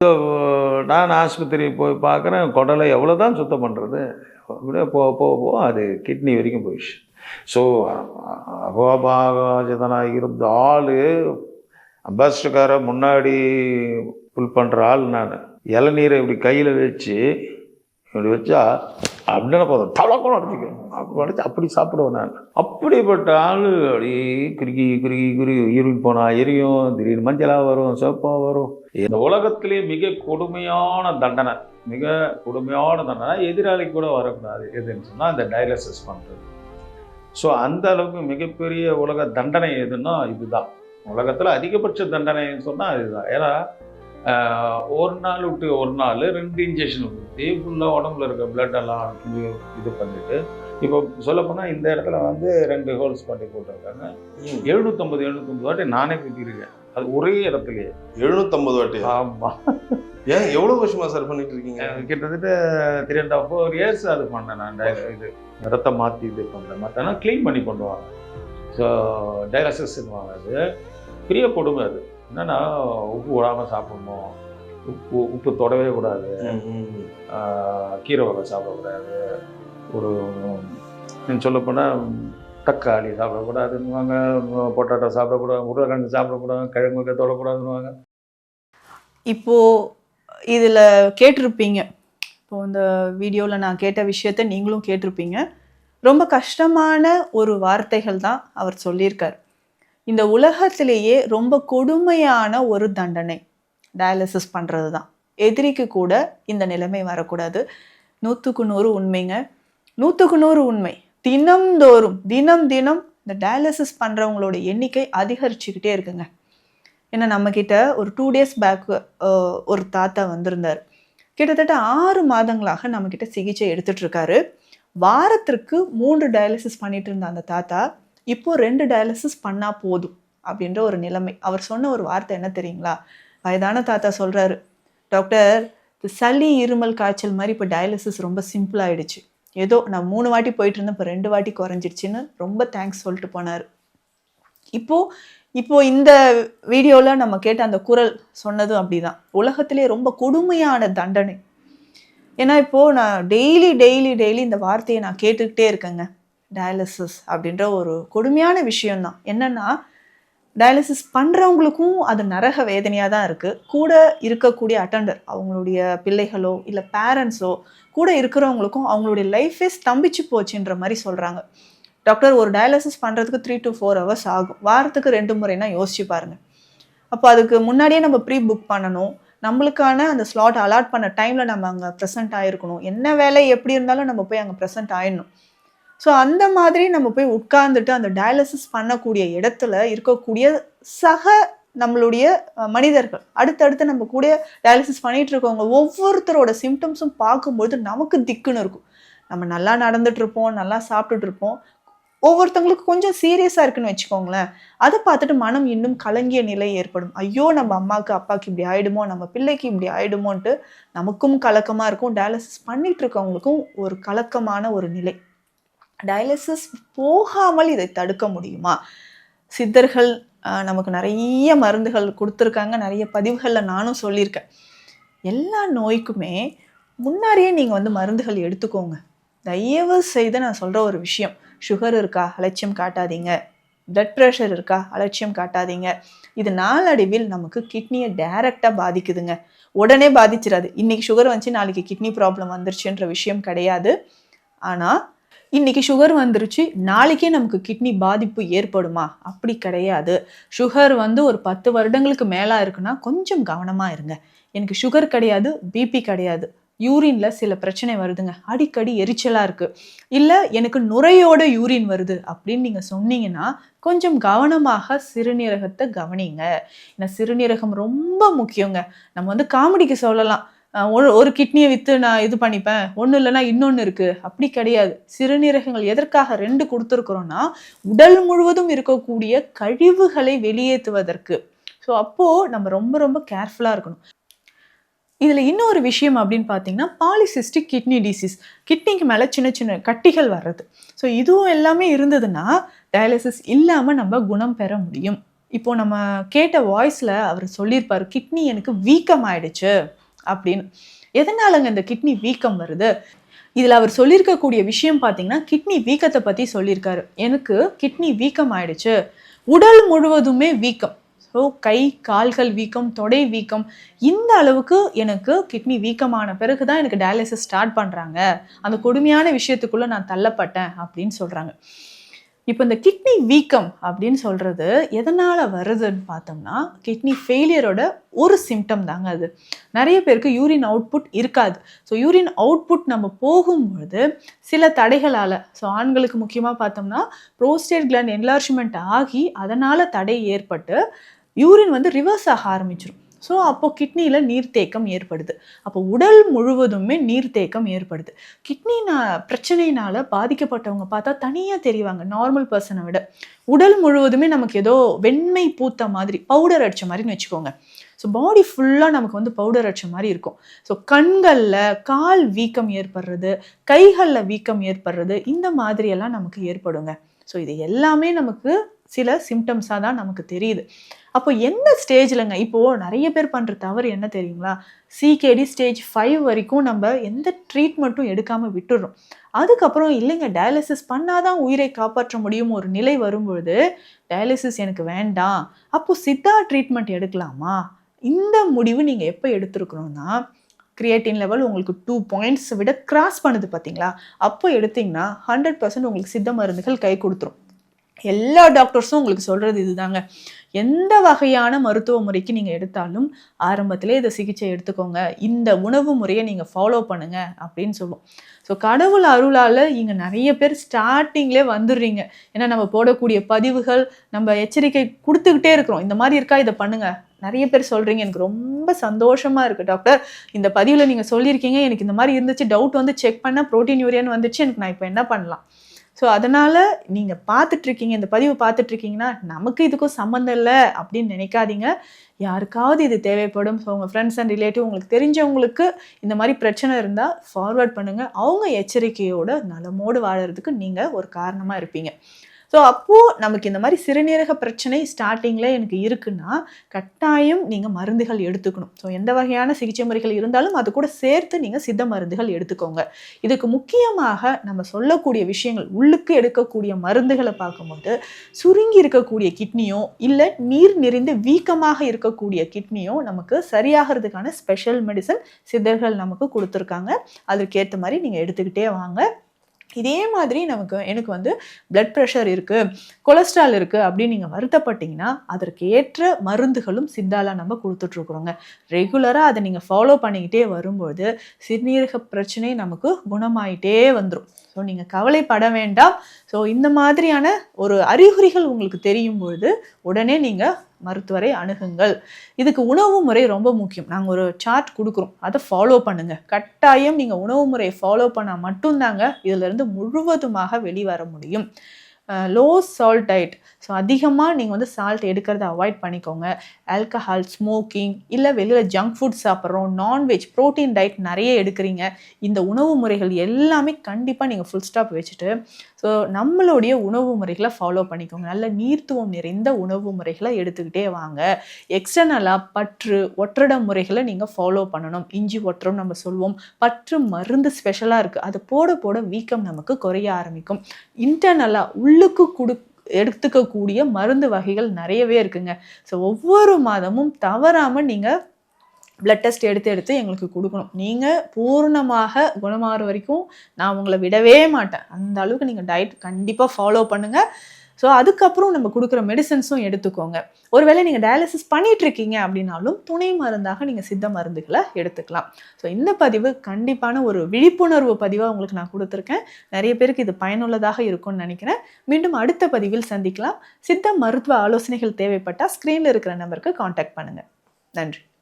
So நான் ஆஸ்பத்திரி போய் பார்க்குறேன், குடலை எவ்வளோ தான் சுத்தம் பண்ணுறது? அப்படியே போக போக போக அது கிட்னி வரைக்கும் போயிடுச்சு. ஸோ அகோபாகாஜதனாக இருந்த ஆள் அம்பாசிடர்காரை முன்னாடி புல் பண்ணுற ஆள் நான். இளநீரை இப்படி கையில் வச்சு இப்படி வச்சா அப்படின்னா போதும் தவளக்கம் அடிச்சிக்கும். அப்படி அடிச்சு அப்படி சாப்பிடுவேன் நான். அப்படிப்பட்ட ஆள் அப்படியே குறுகி குறுகி குறுகி யூரின் போனால் எரியும், திடீர்னு மஞ்சளாக வரும், சிவப்பாக வரும். இந்த உலகத்திலே மிக கொடுமையான தண்டனை, மிக கொடுமையான தண்டனை எதிராளி கூட வரக்கூடாது எதுன்னு சொன்னால் இந்த டயாலிசிஸ் பண்ணுறது. ஸோ அந்த அளவுக்கு மிகப்பெரிய உலக தண்டனை எதுன்னா இதுதான். உலகத்தில் அதிகபட்ச தண்டனைன்னு சொன்னால் இதுதான். ஏன்னா ஒரு நாள் விட்டு ஒரு நாள் 2 இன்ஜெக்ஷன் ஊற்றி ஃபுல்லாக உடம்புல இருக்க பிளட்டெல்லாம் இது பண்ணிவிட்டு, இப்போ சொல்லப்போனால் இந்த இடத்துல 2 ஹோல்ஸ் பண்ணி போட்டிருக்காங்க. 750 வாட்டி நானே குத்திருக்கேன். அது ஒரே இடத்துலையே 750 வாட்டி. ஆமாம். ஏன் எவ்வளோ வருஷமாக சார் பண்ணிட்டு இருக்கீங்க? கிட்டத்தட்ட 3.5-4 இயர்ஸ் அது பண்ணேன் நான். இது ரத்தத்தை மாற்றி இது பண்ணுறேன். மற்றனா க்ளீன் பண்ணி பண்ணுவாங்க. ஸோ டயாலிசிஸ்ன்னுவாங்க. அது பெரிய கொடுமை. அது என்னென்னா உப்பு விடாமல் சாப்பிடணும், உப்பு தொடவே கூடாது, கீரை வகை சாப்பிடக்கூடாது, ஒரு சொல்லப்போனால் தக்காளி சாப்பிடக்கூடாதுன்னுவாங்க, பொட்டாட்டோ சாப்பிடக்கூடாது, உருளைக்கிழங்கு சாப்பிடக்கூடாது, கிழங்கு வகை தொடக்கூடாதுன்னுவாங்க. இப்போது இதில் கேட்டிருப்பீங்க, இப்போது இந்த வீடியோவில் நான் கேட்ட விஷயத்த நீங்களும் கேட்டிருப்பீங்க. ரொம்ப கஷ்டமான ஒரு வார்த்தைகள் தான் அவர் சொல்லியிருக்கார். இந்த உலகத்திலேயே ரொம்ப கொடுமையான ஒரு தண்டனை டயாலிசிஸ் பண்ணுறது தான். எதிரிக்கு கூட இந்த நிலைமை வரக்கூடாது. 100க்கு 100 உண்மைங்க. 100க்கு 100 உண்மை. தினம்தோறும் தினம் இந்த டயாலிசிஸ் பண்ணுறவங்களோட எண்ணிக்கை அதிகரிச்சுக்கிட்டே இருக்குங்க. ஏன்னா நம்மக்கிட்ட ஒரு 2 days பேக் ஒரு தாத்தா வந்திருந்தார். கிட்டத்தட்ட 6 மாதங்களாக நம்மக்கிட்ட சிகிச்சை எடுத்துகிட்ருக்காரு. வாரத்திற்கு 3 டயாலிசிஸ் பண்ணிட்டு இருந்த அந்த தாத்தா இப்போ 2 டயாலிசிஸ் பண்ணால் போதும் அப்படின்ற ஒரு நிலைமை. அவர் சொன்ன ஒரு வார்த்தை என்ன தெரியுங்களா? வயதான தாத்தா சொல்கிறாரு, டாக்டர் சளி இருமல் காய்ச்சல் மாதிரி இப்போ டயாலிசிஸ் ரொம்ப சிம்பிளாகிடுச்சு. ஏதோ நான் 3 வாட்டி போயிட்டு இருந்தேன், இப்போ 2 வாட்டி குறைஞ்சிடுச்சின்னு ரொம்ப தேங்க்ஸ் சொல்லிட்டு போனார். இப்போ இந்த வீடியோவில் நம்ம கேட்ட அந்த குரல் சொன்னதும் அப்படி தான். உலகத்திலே ரொம்ப கொடுமையான தண்டனை. ஏன்னா இப்போது நான் டெய்லி இந்த வார்த்தையை நான் கேட்டுக்கிட்டே இருக்கேங்க. டயாலிசிஸ் அப்படின்ற ஒரு கொடுமையான விஷயம்தான். என்னென்னா டயாலிசிஸ் பண்ணுறவங்களுக்கும் அது நரக வேதனையாக தான் இருக்குது. கூட இருக்கக்கூடிய அட்டெண்டர், அவங்களுடைய பிள்ளைகளோ இல்லை பேரண்ட்ஸோ கூட இருக்கிறவங்களுக்கும் அவங்களுடைய லைஃபே ஸ்தம்பிச்சு போச்சுன்ற மாதிரி சொல்கிறாங்க. டாக்டர் ஒரு டயாலிசிஸ் பண்ணுறதுக்கு 3 to 4 hours ஆகும். வாரத்துக்கு 2 முறைனா யோசிச்சு பாருங்கள். அப்போ அதுக்கு முன்னாடியே நம்ம ப்ரீ புக் பண்ணணும். நம்மளுக்கான அந்த ஸ்லாட் அலாட் பண்ண டைமில் நம்ம அங்கே ப்ரெசென்ட் ஆகிருக்கணும். என்ன வேலை எப்படி இருந்தாலும் நம்ம போய் அங்கே ப்ரெசென்ட் ஆகிடணும். ஸோ அந்த மாதிரி நம்ம போய் உட்கார்ந்துட்டு அந்த டயாலிசிஸ் பண்ணக்கூடிய இடத்துல இருக்கக்கூடிய சக நம்மளுடைய மனிதர்கள், அடுத்தடுத்து நம்ம கூட டயாலிசிஸ் பண்ணிகிட்டு இருக்கவங்க ஒவ்வொருத்தரோட சிம்டம்ஸும் பார்க்கும்பொழுது நமக்கு திக்குன்னு இருக்கும். நம்ம நல்லா நடந்துகிட்ருப்போம், நல்லா சாப்பிட்டுட்ருப்போம். ஒவ்வொருத்தவங்களுக்கு கொஞ்சம் சீரியஸாக இருக்குன்னு வச்சுக்கோங்களேன். அதை பார்த்துட்டு மனம் இன்னும் கலங்கிய நிலை ஏற்படும். ஐயோ நம்ம அம்மாவுக்கு அப்பாவுக்கு இப்படி ஆகிடுமோ, நம்ம பிள்ளைக்கு இப்படி ஆகிடுமோன்ட்டு நமக்கும் கலக்கமாக இருக்கும். டயாலிசிஸ் பண்ணிகிட்டு இருக்கவங்களுக்கும் ஒரு கலக்கமான ஒரு நிலை. டயாலிசிஸ் போகாமல் இதை தடுக்க முடியுமா? சித்தர்கள் நமக்கு நிறைய மருந்துகள் கொடுத்துருக்காங்க. நிறைய பதிவுகளில் நானும் சொல்லியிருக்கேன். எல்லா நோய்க்குமே முன்னாடியே நீங்கள் மருந்துகள் எடுத்துக்கோங்க. தயவு செய்து நான் சொல்கிற ஒரு விஷயம், சுகர் இருக்கா அலட்சியம் காட்டாதீங்க, பிளட் ப்ரெஷர் இருக்கா அலட்சியம் காட்டாதீங்க. இது நாளடைவில் நமக்கு கிட்னியை டைரெக்டாக பாதிக்குதுங்க. உடனே பாதிச்சிடாது. இன்றைக்கி சுகர் வந்துச்சு நாளைக்கு கிட்னி ப்ராப்ளம் வந்துருச்சுன்ற விஷயம் கிடையாது. ஆனால் இன்றைக்கி சுகர் வந்துருச்சு நாளைக்கே நமக்கு கிட்னி பாதிப்பு ஏற்படுமா? அப்படி கிடையாது. சுகர் ஒரு 10 வருடங்களுக்கு மேலே இருக்குன்னா கொஞ்சம் கவனமாக இருங்க. எனக்கு சுகர் கிடையாது, பிபி கிடையாது, யூரினில் சில பிரச்சனை வருதுங்க, அடிக்கடி எரிச்சலாக இருக்குது, இல்லை எனக்கு நுரையோட யூரின் வருது அப்படின்னு நீங்கள் சொன்னீங்கன்னா கொஞ்சம் கவனமாக சிறுநீரகத்தை கவனிங்க. ஏன்னா சிறுநீரகம் ரொம்ப முக்கியங்க. நம்ம காமெடிக்கு சொல்லலாம், ஒரு கிட்னியை விற்று நான் இது பண்ணிப்பேன், ஒன்றும் இல்லைன்னா இன்னொன்று இருக்குது, அப்படி கிடையாது. சிறுநீரகங்கள் எதற்காக 2 கொடுத்துருக்குறோன்னா உடல் முழுவதும் இருக்கக்கூடிய கழிவுகளை வெளியேற்றுவதற்கு. ஸோ அப்போது நம்ம ரொம்ப கேர்ஃபுல்லாக இருக்கணும். இதில் இன்னொரு விஷயம் அப்படின்னு பார்த்தீங்கன்னா பாலிசிஸ்டிக் கிட்னி டிசீஸ், கிட்னிக்கு மேலே சின்ன கட்டிகள் வர்றது. ஸோ இதுவும் எல்லாமே இருந்ததுன்னா டயாலிசிஸ் இல்லாமல் நம்ம குணம் பெற முடியும். இப்போ நம்ம கேட்ட வாய்ஸில் அவர் சொல்லியிருப்பார், கிட்னி எனக்கு வீக்கம் ஆயிடுச்சு அப்படின்னு. எதனாலங்க இந்த கிட்னி வீக்கம் வருது? இதில் அவர் சொல்லியிருக்கக்கூடிய விஷயம் பார்த்தீங்கன்னா, கிட்னி வீக்கத்தை பற்றி சொல்லியிருக்காரு. எனக்கு கிட்னி வீக்கம் ஆயிடுச்சு, உடல் முழுவதுமே வீக்கம். ஸோ கை கால்கள் வீக்கம், தொடை வீக்கம், இந்த அளவுக்கு எனக்கு கிட்னி வீக்கமான பிறகு தான் எனக்கு டயாலிசிஸ் ஸ்டார்ட் பண்ணுறாங்க. அந்த கொடுமையான விஷயத்துக்குள்ளே நான் தள்ளப்பட்டேன் அப்படின்னு சொல்கிறாங்க. இப்போ இந்த கிட்னி வீக்கம் அப்படின்னு சொல்கிறது எதனால் வருதுன்னு பார்த்தோம்னா, கிட்னி ஃபெயிலியரோட ஒரு சிம்டம் தாங்க அது. நிறைய பேருக்கு யூரின் அவுட்புட் இருக்காது. ஸோ யூரின் அவுட்புட் நம்ம போகும்பொழுது சில தடைகளால், ஸோ ஆண்களுக்கு முக்கியமாக பார்த்தோம்னா ப்ரோஸ்டேட் கிளாண்ட் என்லார்ஜ்மெண்ட் ஆகி அதனால் தடை ஏற்பட்டு யூரின் வந்து ரிவர்ஸ் ஆக ஆரம்பிச்சிடும். ஸோ அப்போது கிட்னியில் நீர்த்தேக்கம் ஏற்படுது. அப்போ உடல் முழுவதுமே நீர்த்தேக்கம் ஏற்படுது. கிட்னி பிரச்சனையினால் பாதிக்கப்பட்டவங்க பார்த்தா தனியாக தெரிவாங்க நார்மல் பர்சனை விட. உடல் முழுவதுமே நமக்கு ஏதோ வெண்மை பூத்த மாதிரி, பவுடர் அடித்த மாதிரின்னு வச்சுக்கோங்க. ஸோ பாடி ஃபுல்லாக நமக்கு வந்து பவுடர் அடித்த மாதிரி இருக்கும். ஸோ கண்களில் கால் வீக்கம் ஏற்படுறது, கைகளில் வீக்கம் ஏற்படுறது, இந்த மாதிரியெல்லாம் நமக்கு ஏற்படுங்க. ஸோ இது எல்லாமே நமக்கு சில சிம்டம்ஸாக தான் நமக்கு தெரியுது. அப்போ எந்த ஸ்டேஜ்லங்க, இப்போது நிறைய பேர் பண்ணுற தவறு என்ன தெரியுங்களா? சிகேடி ஸ்டேஜ் 5 வரைக்கும் நம்ம எந்த ட்ரீட்மெண்ட்டும் எடுக்காமல் விட்டுடுறோம். அதுக்கப்புறம் இல்லைங்க டயாலிசிஸ் பண்ணாதான் உயிரை காப்பாற்ற முடியும் ஒரு நிலை வரும்பொழுது, டயாலிசிஸ் எனக்கு வேண்டாம், அப்போது சித்தா ட்ரீட்மெண்ட் எடுக்கலாமா? இந்த முடிவு நீங்கள் எப்போ எடுத்துருக்கணும்னா, கிரியேட்டின் லெவல் உங்களுக்கு 2 பாயிண்ட்ஸ் விட கிராஸ் பண்ணுது பார்த்தீங்களா, அப்போ எடுத்திங்கன்னா 100% உங்களுக்கு சித்த மருந்துகள் கை கொடுத்துரும். எல்லா டாக்டர்ஸும் உங்களுக்கு சொல்கிறது இதுதாங்க. எந்த வகையான மருத்துவ முறைக்கு நீங்கள் எடுத்தாலும் ஆரம்பத்திலே இதை சிகிச்சை எடுத்துக்கோங்க, இந்த உணவு முறையை நீங்கள் ஃபாலோ பண்ணுங்க அப்படின்னு சொல்லுவோம். ஸோ கடவுள் அருளால் இங்கே நிறைய பேர் ஸ்டார்டிங்லேயே வந்துடுறீங்க. ஏன்னா நம்ம போடக்கூடிய பதிவுகள் நம்ம எச்சரிக்கை கொடுத்துக்கிட்டே இருக்கிறோம், இந்த மாதிரி இருக்கா இதை பண்ணுங்க. நிறைய பேர் சொல்கிறீங்க, எனக்கு ரொம்ப சந்தோஷமாக இருக்குது டாக்டர், இந்த பதிவில் நீங்கள் சொல்லியிருக்கீங்க, எனக்கு இந்த மாதிரி இருந்துச்சு, டவுட் வந்து செக் பண்ணால் புரோட்டீன் யூரியான்னு வந்துச்சு, எனக்கு நான் இப்போ என்ன பண்ணலாம்? ஸோ அதனால் நீங்கள் பார்த்துட்ருக்கீங்க, இந்த பதிவு பார்த்துட்ருக்கீங்கன்னா நமக்கு இதுக்கும் சம்மந்தம் இல்லை அப்படின்னு நினைக்காதீங்க. யாருக்காவது இது தேவைப்படும். ஸோ உங்கள் ஃப்ரெண்ட்ஸ் அண்ட் ரிலேட்டிவ், உங்களுக்கு தெரிஞ்சவங்களுக்கு இந்த மாதிரி பிரச்சனை இருந்தால் ஃபார்வர்ட் பண்ணுங்கள். அவங்க எச்சரிக்கையோட நலமோடு வாழறதுக்கு நீங்கள் ஒரு காரணமாக இருப்பீங்க. ஸோ அப்போது நமக்கு இந்த மாதிரி சிறுநீரக பிரச்சனை ஸ்டார்டிங்கில் எனக்கு இருக்குன்னா கட்டாயம் நீங்கள் மருந்துகள் எடுத்துக்கணும். ஸோ எந்த வகையான சிகிச்சை முறைகள் இருந்தாலும் அது கூட சேர்த்து நீங்கள் சித்த மருந்துகள் எடுத்துக்கோங்க. இதுக்கு முக்கியமாக நம்ம சொல்லக்கூடிய விஷயங்கள், உள்ளுக்கு எடுக்கக்கூடிய மருந்துகளை பார்க்கும்போது சுருங்கி இருக்கக்கூடிய கிட்னியோ இல்லை நீர் நிறைந்த வீக்கமாக இருக்கக்கூடிய கிட்னியோ நமக்கு சரியாகிறதுக்கான ஸ்பெஷல் மெடிசன் சித்தர்கள் நமக்கு கொடுத்துருக்காங்க. அதற்கேற்ற மாதிரி நீங்கள் எடுத்துக்கிட்டே வாங்க. இதே மாதிரி எனக்கு வந்து பிளட் ப்ரெஷர் இருக்குது, கொலஸ்ட்ரால் இருக்குது அப்படின்னு நீங்கள் வருத்தப்பட்டீங்கன்னா அதற்கு ஏற்ற மருந்துகளும் சித்தால நம்ம கொடுத்துட்ருக்குறோங்க. ரெகுலராக அதை நீங்கள் ஃபாலோ பண்ணிக்கிட்டே வரும்போது சிறுநீரக பிரச்சனை நமக்கு குணமாயிட்டே வந்துடும். ஸோ நீங்கள் கவலைப்பட வேண்டாம். ஸோ இந்த மாதிரியான ஒரு அறிகுறிகள் உங்களுக்கு தெரியும் பொழுது உடனே நீங்கள் மருத்துவரை அணுகுங்கள். இதுக்கு உணவு முறை ரொம்ப முக்கியம். நாங்கள் ஒரு சார்ட் கொடுக்குறோம், அதை ஃபாலோ பண்ணுங்கள். கட்டாயம் நீங்கள் உணவு முறையை ஃபாலோ பண்ணால் மட்டும்தாங்க இதிலிருந்து முழுவதுமாக வெளிவர முடியும். லோ சால்ட் டயட், ஸோ அதிகமாக நீங்கள் வந்து சால்ட் எடுக்கிறத அவாய்ட் பண்ணிக்கோங்க. ஆல்கஹால், ஸ்மோக்கிங், இல்லை வெளியில் ஜங்க் ஃபுட் சாப்பிட்றோம், நான்வெஜ், ப்ரோட்டீன் டயட் நிறைய எடுக்கிறீங்க, இந்த உணவு முறைகள் எல்லாமே கண்டிப்பாக நீங்கள் ஃபுல் ஸ்டாப் வச்சுட்டு ஸோ நம்மளுடைய உணவு முறைகளை ஃபாலோ பண்ணிக்கோங்க. நல்ல நீர்த்துவம் நிறைந்த உணவு முறைகளை எடுத்துக்கிட்டே வாங்க. எக்ஸ்டர்னலாக பற்று ஒற்றட முறைகளை நீங்கள் ஃபாலோ பண்ணணும். இஞ்சி ஒற்றம் நம்ம சொல்லுவோம், பற்று மருந்து ஸ்பெஷலாக இருக்குது, அதை போட போட வீக்கம் நமக்கு குறைய ஆரம்பிக்கும். இன்டர்னலாக உள்ளுக்கு எடுத்துக்கக்கூடிய மருந்து வகைகள் நிறையவே இருக்குங்க. ஸோ ஒவ்வொரு மாதமும் தவறாமல் நீங்கள் பிளட் டெஸ்ட் எடுத்து எங்களுக்கு கொடுக்கணும். நீங்கள் பூர்ணமாக குணமாகிற வரைக்கும் நான் உங்களை விடவே மாட்டேன். அந்த அளவுக்கு நீங்கள் டயட் கண்டிப்பாக ஃபாலோ பண்ணுங்கள். ஸோ அதுக்கப்புறம் நம்ம கொடுக்குற மெடிசன்ஸும் எடுத்துக்கோங்க. ஒருவேளை நீங்கள் டயாலிசிஸ் பண்ணிகிட்ருக்கீங்க அப்படின்னாலும் துணை மருந்தாக நீங்கள் சித்த மருந்துகளை எடுத்துக்கலாம். ஸோ இந்த பதிவு கண்டிப்பான ஒரு விழிப்புணர்வு பதிவாக உங்களுக்கு நான் கொடுத்துருக்கேன். நிறைய பேருக்கு இது பயனுள்ளதாக இருக்கும்னு நினைக்கிறேன். மீண்டும் அடுத்த பதிவில் சந்திக்கலாம். சித்த மருத்துவ ஆலோசனைகள் தேவைப்பட்டால் ஸ்க்ரீனில் இருக்கிற நம்பருக்கு காண்டாக்ட் பண்ணுங்கள். நன்றி.